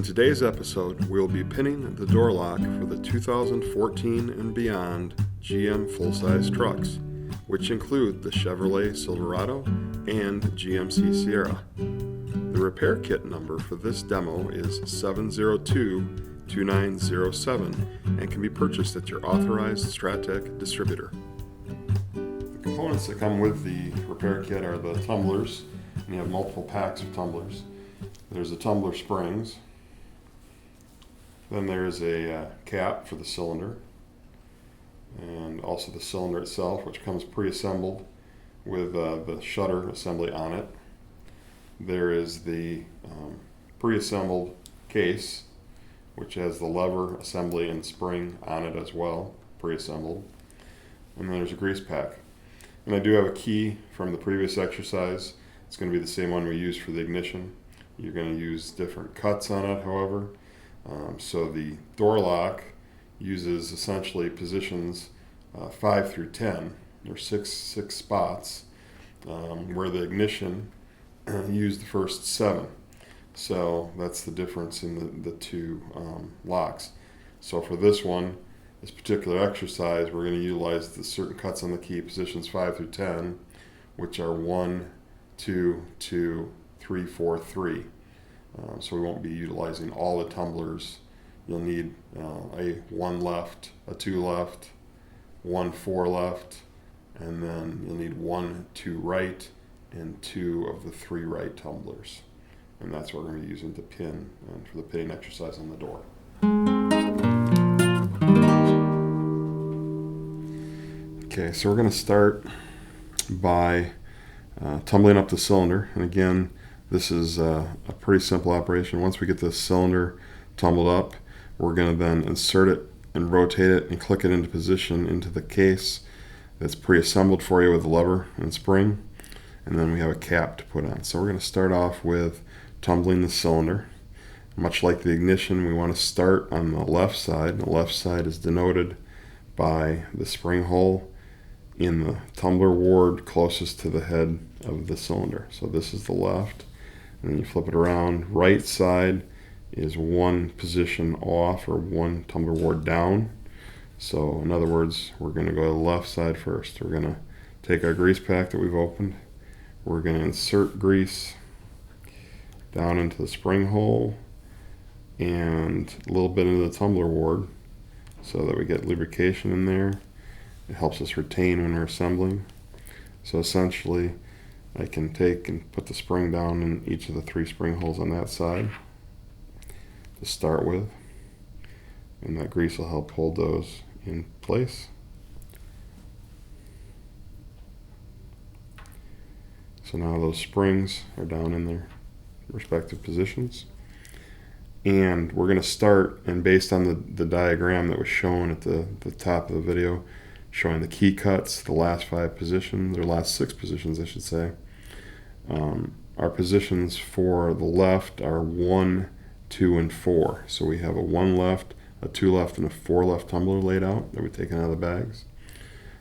today's episode, we'll be pinning the door lock for the 2014 and beyond GM full-size trucks, which include the Chevrolet Silverado and GMC Sierra. The repair kit number for this demo is 702-2907 and can be purchased at your authorized Strattec distributor. The components that come with the repair kit are the tumblers, and you have multiple packs of tumblers. There's the tumbler springs. Then there's a cap for the cylinder, and also the cylinder itself, which comes pre-assembled with the shutter assembly on it. There is the pre-assembled case, which has the lever assembly and spring on it as well, pre-assembled. And then there's a grease pack. And I do have a key from the previous exercise. It's going to be the same one we used for the ignition. You're going to use different cuts on it, however. So the door lock uses essentially positions 5 through 10. There's six spots, where the ignition used the first 7. So that's the difference in the two locks. So for this particular exercise, we're going to utilize the certain cuts on the key, positions 5 through 10, which are 1, 2, 2, 3, 4, 3. So we won't be utilizing all the tumblers. You'll need a 1 left, a 2 left, 1 4 left, and then you'll need 1 2 right and 2 of the 3 right tumblers. And that's what we're going to be using to pin and for the pinning exercise on the door. Okay, so we're going to start by tumbling up the cylinder. And again, this is a pretty simple operation. Once we get the cylinder tumbled up, we're going to then insert it and rotate it and click it into position into the case that's pre-assembled for you with the lever and spring. And then we have a cap to put on. So we're going to start off with tumbling the cylinder. Much like the ignition, we want to start on the left side. The left side is denoted by the spring hole in the tumbler ward closest to the head of the cylinder. So this is the left. And then you flip it around. Right side is 1 position off or 1 tumbler ward down. So in other words, we're going to go to the left side first. We're going to take our grease pack that we've opened. We're going to insert grease down into the spring hole and a little bit into the tumbler ward so that we get lubrication in there. It helps us retain when we're assembling. So essentially, I can take and put the spring down in each of the 3 spring holes on that side to start with, and that grease will help hold those in place. So now those springs are down in their respective positions, and we're going to start, and based on the diagram that was shown at the top of the video showing the key cuts, the last 5 positions, or last 6 positions I should say, our positions for the left are 1, 2, and 4. So we have a 1 left, a 2 left, and a 4 left tumbler laid out that we've taken out of the bags.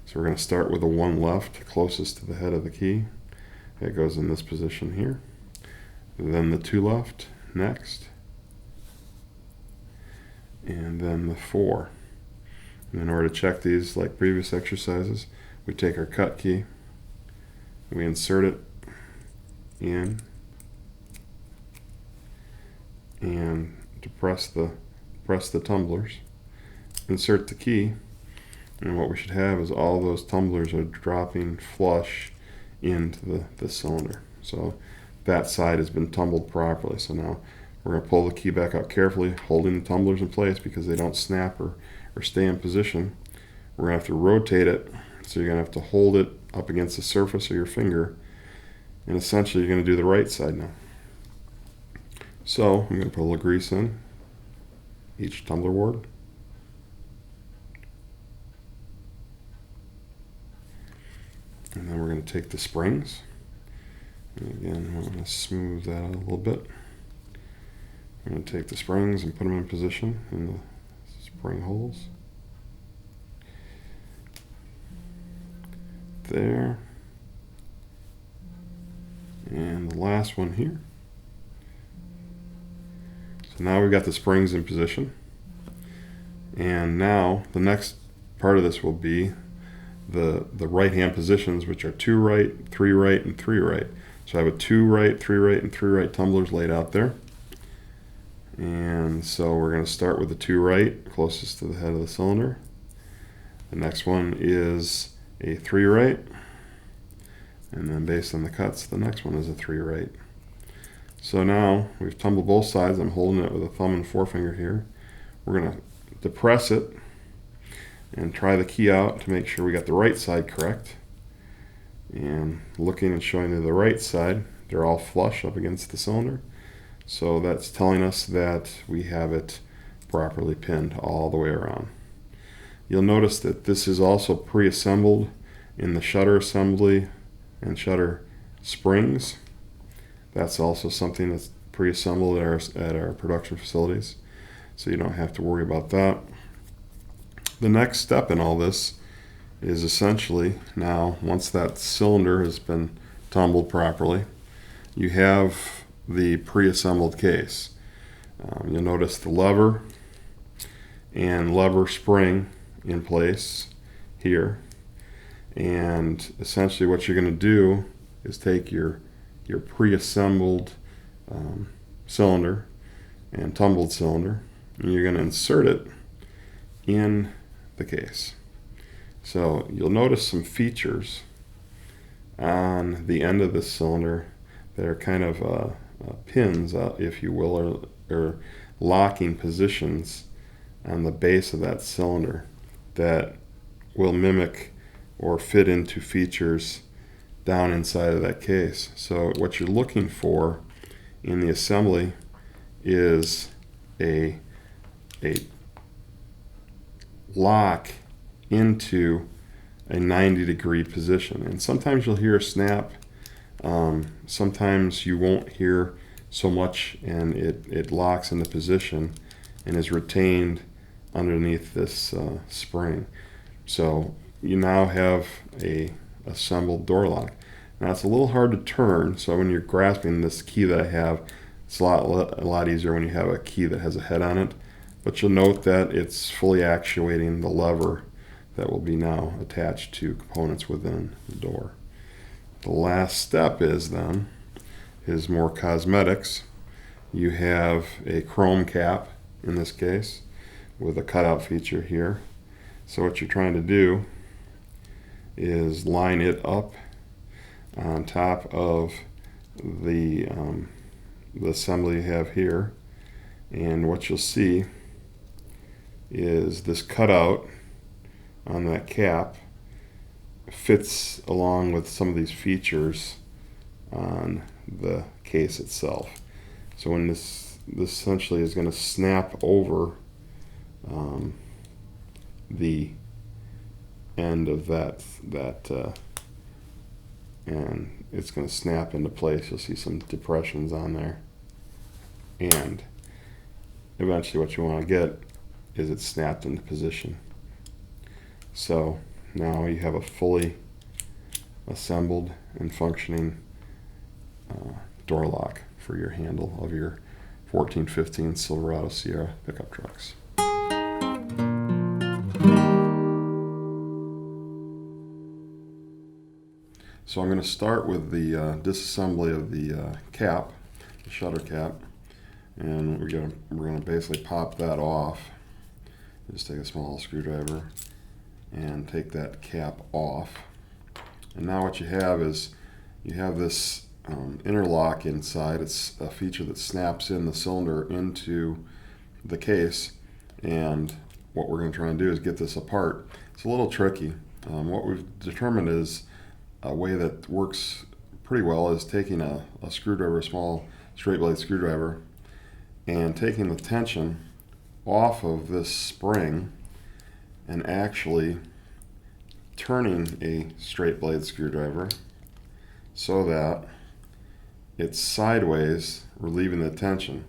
So we're going to start with the 1 left closest to the head of the key. It goes in this position here. Then the 2 left next, and then the 4. And in order to check these, like previous exercises, we take our cut key, we insert it in, and to press the tumblers, insert the key, and what we should have is all those tumblers are dropping flush into the cylinder. So that side has been tumbled properly. So now we're going to pull the key back out carefully, holding the tumblers in place because they don't snap or stay in position. We're going to have to rotate it, so you're going to have to hold it up against the surface of your finger, and essentially you're going to do the right side now. So I'm going to put a little grease in each tumbler ward. And then we're going to take the springs, and again I'm going to smooth that out a little bit. I'm going to take the springs and put them in position in the spring holes. There. And the last one here. So now we've got the springs in position. And now the next part of this will be the right hand positions, which are 2 right, 3 right, and 3 right. So I have a 2 right, 3 right, and 3 right tumblers laid out there. And so we're going to start with the 2 right, closest to the head of the cylinder. The next one is a 3 right. And then based on the cuts, the next one is a 3 right. So now we've tumbled both sides. I'm holding it with a thumb and forefinger here. We're going to depress it and try the key out to make sure we got the right side correct. And looking and showing you the right side, they're all flush up against the cylinder. So that's telling us that we have it properly pinned all the way around. You'll notice that this is also pre-assembled in the shutter assembly and shutter springs. That's also something that's pre-assembled at our production facilities, so you don't have to worry about that. The next step in all this is essentially, now once that cylinder has been tumbled properly, you have the pre-assembled case. You'll notice the lever and lever spring in place here, and essentially what you're going to do is take your pre-assembled cylinder and tumbled cylinder, and you're going to insert it in the case. So you'll notice some features on the end of this cylinder that are kind of pins, if you will, or locking positions on the base of that cylinder that will mimic or fit into features down inside of that case. So what you're looking for in the assembly is a lock into a 90-degree position. And sometimes you'll hear a snap, sometimes you won't hear so much, and it locks into position and is retained underneath this spring. So you now have a assembled door lock. Now it's a little hard to turn, so when you're grasping this key that I have, it's a lot easier when you have a key that has a head on it. But you'll note that it's fully actuating the lever that will be now attached to components within the door. The last step is more cosmetics. You have a chrome cap in this case with a cutout feature here. So what you're trying to do is line it up on top of the assembly you have here, and what you'll see is this cutout on that cap fits along with some of these features on the case itself. So when this essentially is going to snap over the end of that and it's going to snap into place. You'll see some depressions on there, and eventually what you want to get is it snapped into position. So now you have a fully assembled and functioning door lock for your handle of your 1415 Silverado Sierra pickup trucks. So I'm going to start with the disassembly of the cap, the shutter cap, and we're going to basically pop that off. Just take a small screwdriver and take that cap off. And now what you have is you have this interlock inside. It's a feature that snaps in the cylinder into the case, and what we're going to try and do is get this apart. It's a little tricky. What we've determined is a way that works pretty well is taking a screwdriver, a small straight blade screwdriver, and taking the tension off of this spring and actually turning a straight blade screwdriver so that it's sideways, relieving the tension.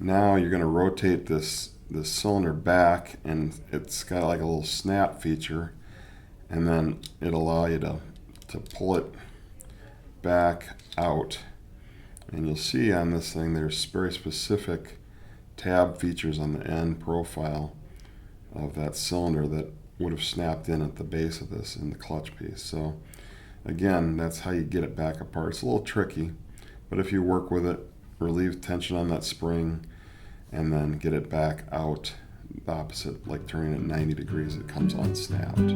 Now you're going to rotate this cylinder back, and it's got like a little snap feature, and then it'll allow you to pull it back out. And you'll see on this thing there's very specific tab features on the end profile of that cylinder that would have snapped in at the base of this in the clutch piece. So again, that's how you get it back apart. It's a little tricky, but if you work with it, relieve tension on that spring, and then get it back out the opposite, like turning it 90 degrees, it comes unsnapped.